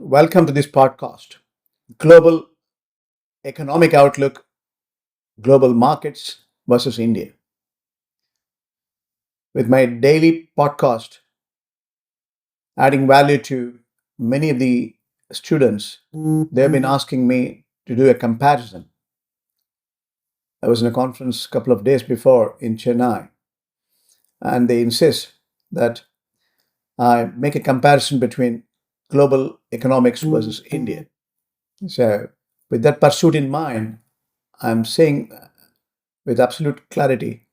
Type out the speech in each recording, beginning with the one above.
Welcome to this podcast, Global Economic Outlook, Global Markets versus India. With my daily podcast, adding value to many of the students, they've been asking me to do a comparison. I was in a conference a couple of days before in Chennai, and they insist that I make a comparison between global economics versus India. So, with that pursuit in mind, I'm saying with absolute clarity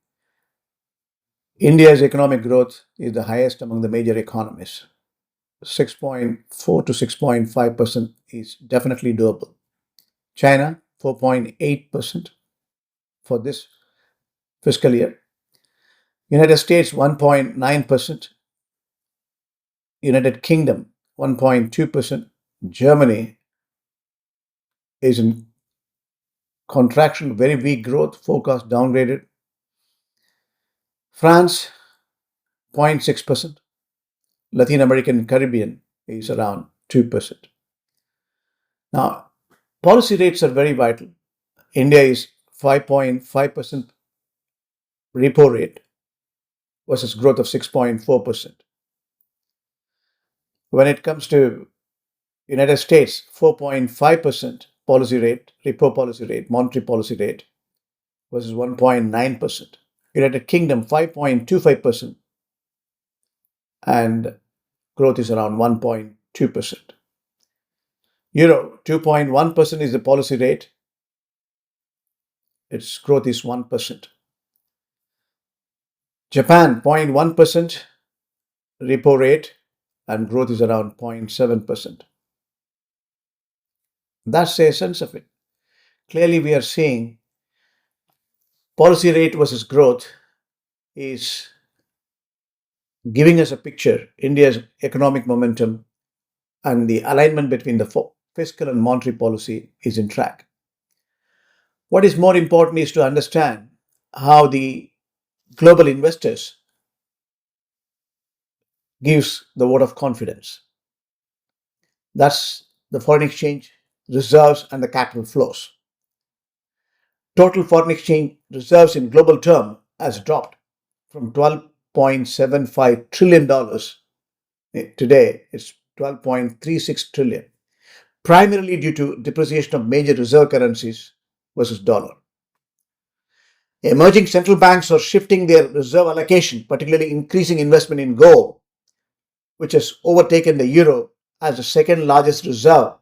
India's economic growth is the highest among the major economies. 6.4 to 6.5% is definitely doable. China, 4.8% for this fiscal year. United States, 1.9%. United Kingdom, 1.2%. Germany is in contraction, very weak growth, forecast downgraded. France, 0.6%. Latin American and Caribbean is around 2%. Now, policy rates are very vital. India is 5.5% repo rate versus growth of 6.4%. When it comes to United States, 4.5% policy rate, repo policy rate, monetary policy rate versus 1.9%. United Kingdom, 5.25%, and growth is around 1.2%. Euro, 2.1% is the policy rate. Its growth is 1%. Japan, 0.1% repo rate, and growth is around 0.7%. That's the essence of it. Clearly, we are seeing policy rate versus growth is giving us a picture. India's economic momentum and the alignment between the fiscal and monetary policy is in track. What is more important is to understand how the global investors gives the vote of confidence. That's the foreign exchange reserves and the capital flows. Total foreign exchange reserves in global term has dropped from $12.75 trillion today. It's 12.36 trillion, primarily due to depreciation of major reserve currencies versus dollar. Emerging central banks are shifting their reserve allocation, particularly increasing investment in gold, which has overtaken the euro as the second largest reserve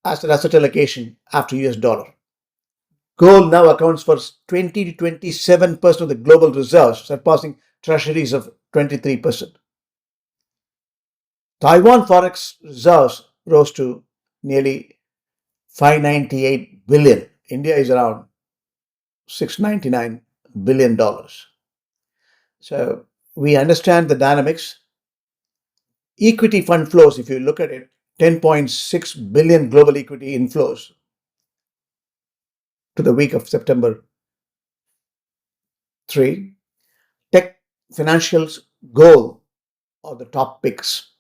as an asset allocation after US dollar. Gold now accounts for 20 to 27% of the global reserves, surpassing treasuries of 23%. Taiwan forex reserves rose to nearly 598 billion. India is around $699 billion. So we understand the dynamics. Equity fund flows, if you look at it, 10.6 billion global equity inflows to the week of September 3. Tech financials, gold are the top picks.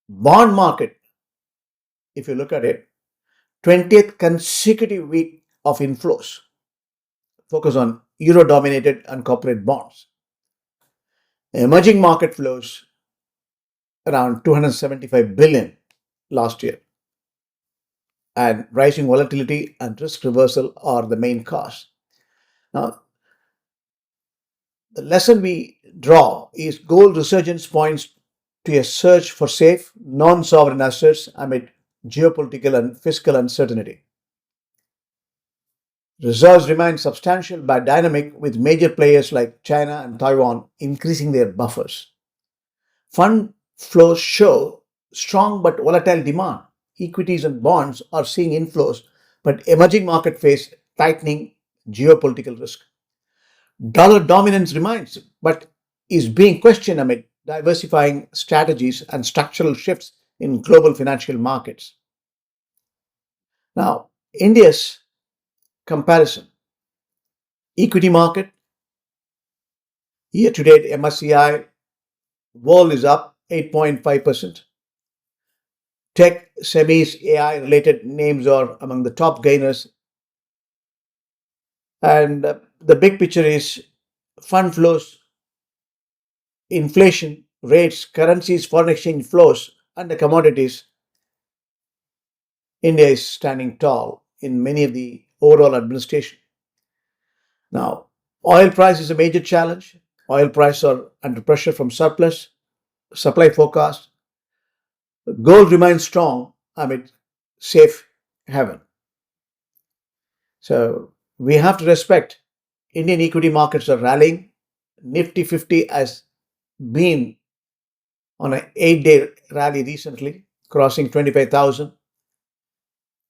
Bond market, if you look at it, 20th consecutive week of inflows. Focus on euro-dominated and corporate bonds. Emerging market flows around 275 billion last year. And rising volatility and risk reversal are the main cause. Now, the lesson we draw is gold resurgence points to a search for safe, non-sovereign assets amid geopolitical and fiscal uncertainty. Reserves remain substantial but dynamic, with major players like China and Taiwan increasing their buffers. Fund flows show strong but volatile demand. Equities and bonds are seeing inflows, but emerging markets face tightening geopolitical risk. Dollar dominance remains, but is being questioned amid diversifying strategies and structural shifts in global financial markets. Now, India's comparison. Equity market, year to date MSCI, world is up 8.5%. Tech, semis, AI related names are among the top gainers. And the big picture is fund flows, inflation, rates, currencies, foreign exchange flows, and the commodities. India is standing tall in many of the overall administration. Now, oil price is a major challenge. Oil prices are under pressure from surplus, supply forecast. Gold remains strong amid safe haven. So we have to respect Indian equity markets are rallying. Nifty 50 has been on an 8-day rally recently, crossing 25,000.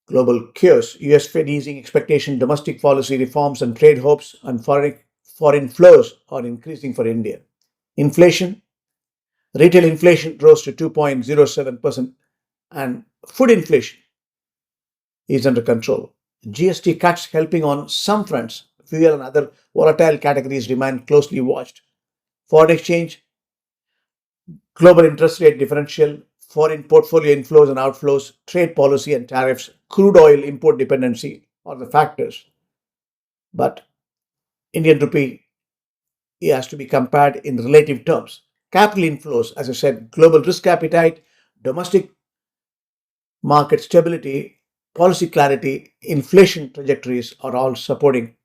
Global cues, US Fed easing expectation, domestic policy reforms and trade hopes, and foreign flows are increasing for India. Inflation, retail inflation rose to 2.07%, and food inflation is under control. GST cuts helping on some fronts. Fuel and other volatile categories remain closely watched. Foreign exchange, global interest rate differential, foreign portfolio inflows and outflows, trade policy and tariffs, crude oil import dependency are the factors. But Indian rupee has to be compared in relative terms. Capital inflows, as I said, global risk appetite, domestic market stability, policy clarity, inflation trajectories are all supporting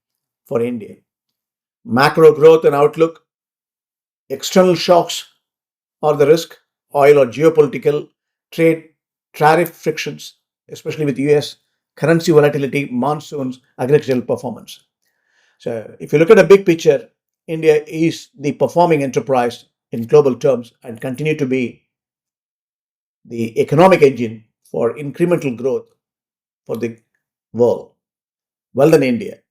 for India. Macro growth and outlook, external shocks or the risk, oil or geopolitical, trade, tariff frictions, especially with US, currency volatility, monsoons, agricultural performance. So, if you look at a big picture, India is the performing enterprise in global terms and continue to be the economic engine for incremental growth for the world. Well done, India.